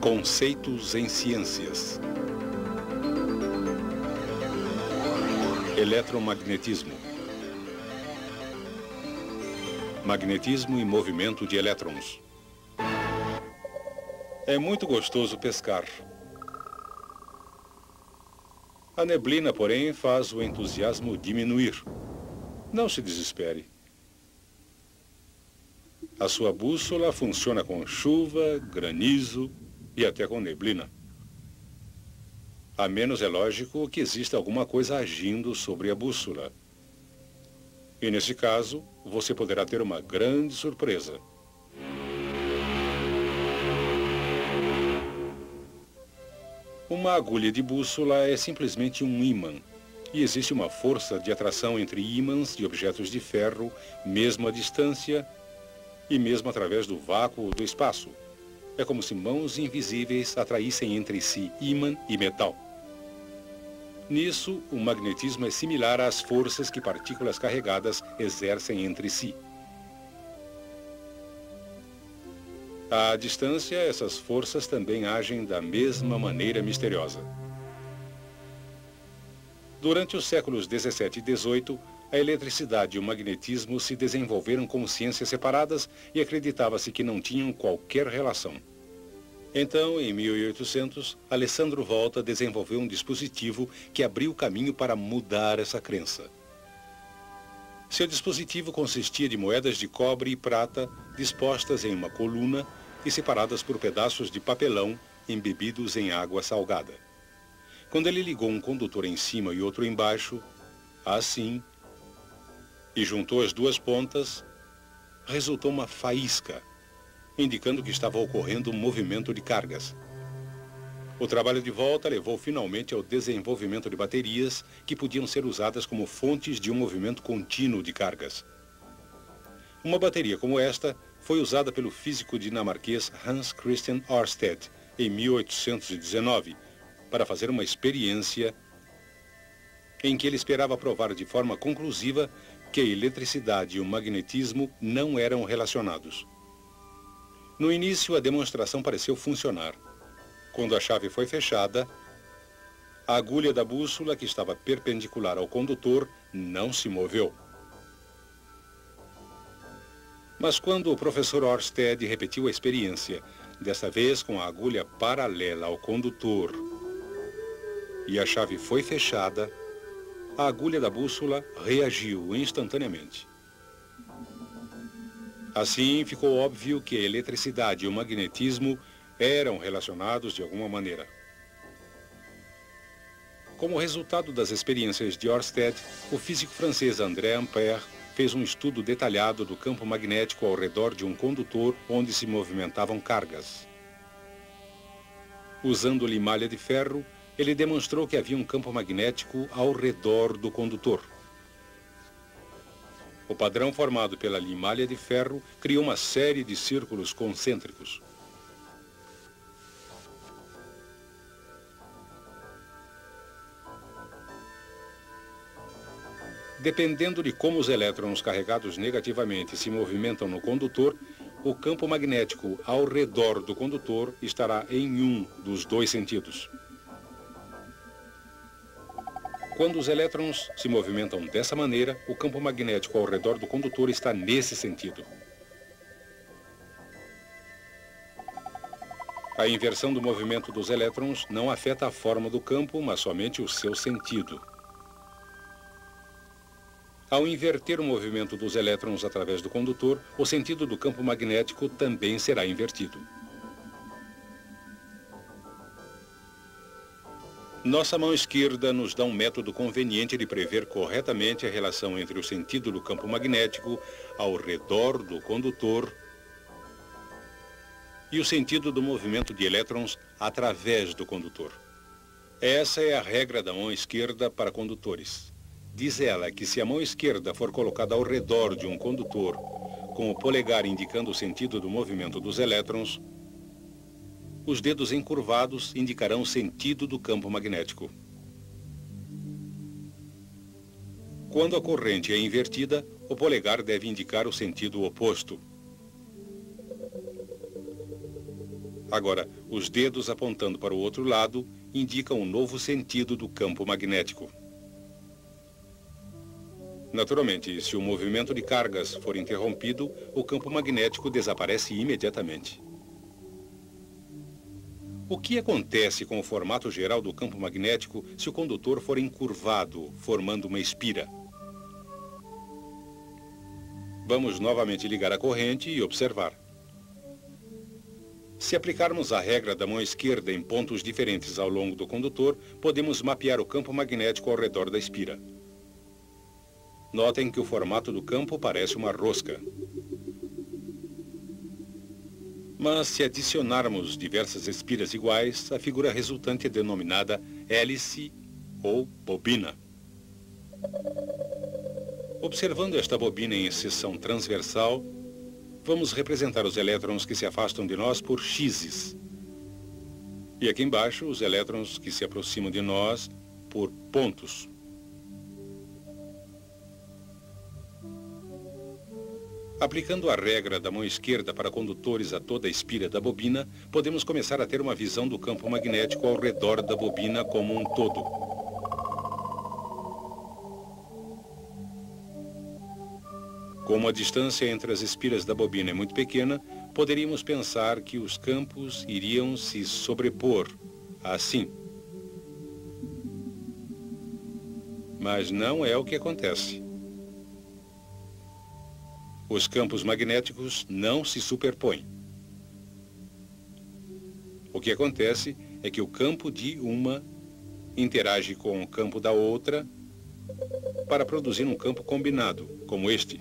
Conceitos em ciências. Eletromagnetismo. Magnetismo e movimento de elétrons. É muito gostoso pescar. A neblina, porém, faz o entusiasmo diminuir. Não se desespere. A sua bússola funciona com chuva, granizo e até com neblina. A menos é lógico que exista alguma coisa agindo sobre a bússola. E nesse caso, você poderá ter uma grande surpresa. Uma agulha de bússola é simplesmente um ímã. E existe uma força de atração entre ímãs de objetos de ferro, mesmo à distância e mesmo através do vácuo do espaço. É como se mãos invisíveis atraíssem entre si ímã e metal. Nisso, o magnetismo é similar às forças que partículas carregadas exercem entre si. À distância, essas forças também agem da mesma maneira misteriosa. Durante os séculos 17 e 18, a eletricidade e o magnetismo se desenvolveram como ciências separadas e acreditava-se que não tinham qualquer relação. Então, em 1800, Alessandro Volta desenvolveu um dispositivo que abriu o caminho para mudar essa crença. Seu dispositivo consistia de moedas de cobre e prata dispostas em uma coluna e separadas por pedaços de papelão embebidos em água salgada. Quando ele ligou um condutor em cima e outro embaixo, assim, e juntou as duas pontas, resultou uma faísca, indicando que estava ocorrendo um movimento de cargas. O trabalho de Volta levou finalmente ao desenvolvimento de baterias que podiam ser usadas como fontes de um movimento contínuo de cargas. Uma bateria como esta foi usada pelo físico dinamarquês Hans Christian Ørsted em 1819 para fazer uma experiência em que ele esperava provar de forma conclusiva que a eletricidade e o magnetismo não eram relacionados. No início, a demonstração pareceu funcionar. Quando a chave foi fechada, a agulha da bússola, que estava perpendicular ao condutor, não se moveu. Mas quando o professor Ørsted repetiu a experiência, dessa vez com a agulha paralela ao condutor, e a chave foi fechada, a agulha da bússola reagiu instantaneamente. Assim, ficou óbvio que a eletricidade e o magnetismo eram relacionados de alguma maneira. Como resultado das experiências de Ørsted, o físico francês André Ampère fez um estudo detalhado do campo magnético ao redor de um condutor onde se movimentavam cargas. Usando limalha de ferro, ele demonstrou que havia um campo magnético ao redor do condutor. O padrão formado pela limalha de ferro criou uma série de círculos concêntricos. Dependendo de como os elétrons carregados negativamente se movimentam no condutor, o campo magnético ao redor do condutor estará em um dos dois sentidos. Quando os elétrons se movimentam dessa maneira, o campo magnético ao redor do condutor está nesse sentido. A inversão do movimento dos elétrons não afeta a forma do campo, mas somente o seu sentido. Ao inverter o movimento dos elétrons através do condutor, o sentido do campo magnético também será invertido. Nossa mão esquerda nos dá um método conveniente de prever corretamente a relação entre o sentido do campo magnético ao redor do condutor e o sentido do movimento de elétrons através do condutor. Essa é a regra da mão esquerda para condutores. Diz ela que se a mão esquerda for colocada ao redor de um condutor, com o polegar indicando o sentido do movimento dos elétrons, os dedos encurvados indicarão o sentido do campo magnético. Quando a corrente é invertida, o polegar deve indicar o sentido oposto. Agora, os dedos apontando para o outro lado indicam um novo sentido do campo magnético. Naturalmente, se o movimento de cargas for interrompido, o campo magnético desaparece imediatamente. O que acontece com o formato geral do campo magnético se o condutor for encurvado, formando uma espira? Vamos novamente ligar a corrente e observar. Se aplicarmos a regra da mão esquerda em pontos diferentes ao longo do condutor, podemos mapear o campo magnético ao redor da espira. Notem que o formato do campo parece uma rosca. Mas se adicionarmos diversas espiras iguais, a figura resultante é denominada hélice ou bobina. Observando esta bobina em seção transversal, vamos representar os elétrons que se afastam de nós por x's. E aqui embaixo, os elétrons que se aproximam de nós por pontos. Aplicando a regra da mão esquerda para condutores a toda a espira da bobina, podemos começar a ter uma visão do campo magnético ao redor da bobina como um todo. Como a distância entre as espiras da bobina é muito pequena, poderíamos pensar que os campos iriam se sobrepor, assim. Mas não é o que acontece. Os campos magnéticos não se superpõem. O que acontece é que o campo de uma interage com o campo da outra para produzir um campo combinado, como este.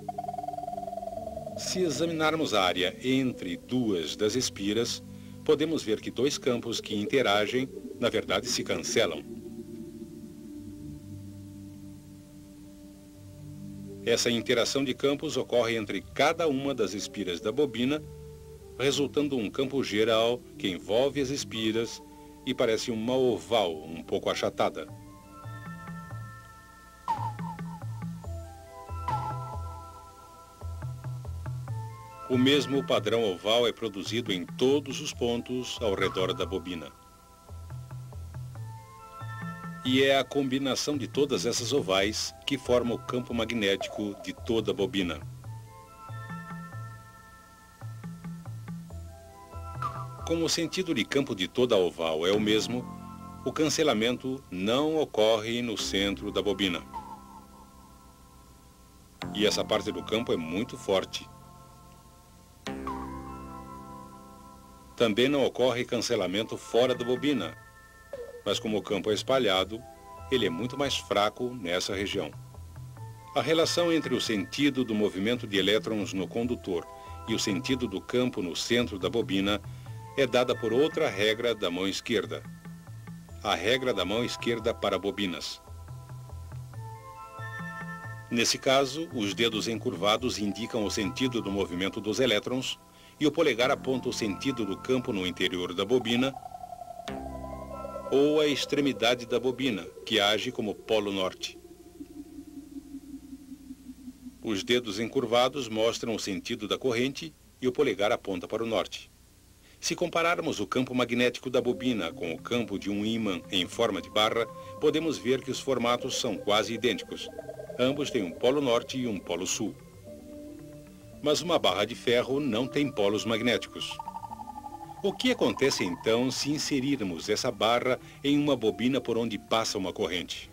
Se examinarmos a área entre duas das espiras, podemos ver que dois campos que interagem, na verdade, se cancelam. Essa interação de campos ocorre entre cada uma das espiras da bobina, resultando um campo geral que envolve as espiras e parece uma oval um pouco achatada. O mesmo padrão oval é produzido em todos os pontos ao redor da bobina. E é a combinação de todas essas ovais que forma o campo magnético de toda a bobina. Como o sentido de campo de toda a oval é o mesmo, o cancelamento não ocorre no centro da bobina. E essa parte do campo é muito forte. Também não ocorre cancelamento fora da bobina, mas como o campo é espalhado, ele é muito mais fraco nessa região. A relação entre o sentido do movimento de elétrons no condutor e o sentido do campo no centro da bobina é dada por outra regra da mão esquerda, a regra da mão esquerda para bobinas. Nesse caso, os dedos encurvados indicam o sentido do movimento dos elétrons e o polegar aponta o sentido do campo no interior da bobina ou a extremidade da bobina, que age como polo norte. Os dedos encurvados mostram o sentido da corrente e o polegar aponta para o norte. Se compararmos o campo magnético da bobina com o campo de um ímã em forma de barra, podemos ver que os formatos são quase idênticos. Ambos têm um polo norte e um polo sul. Mas uma barra de ferro não tem polos magnéticos. O que acontece então se inserirmos essa barra em uma bobina por onde passa uma corrente?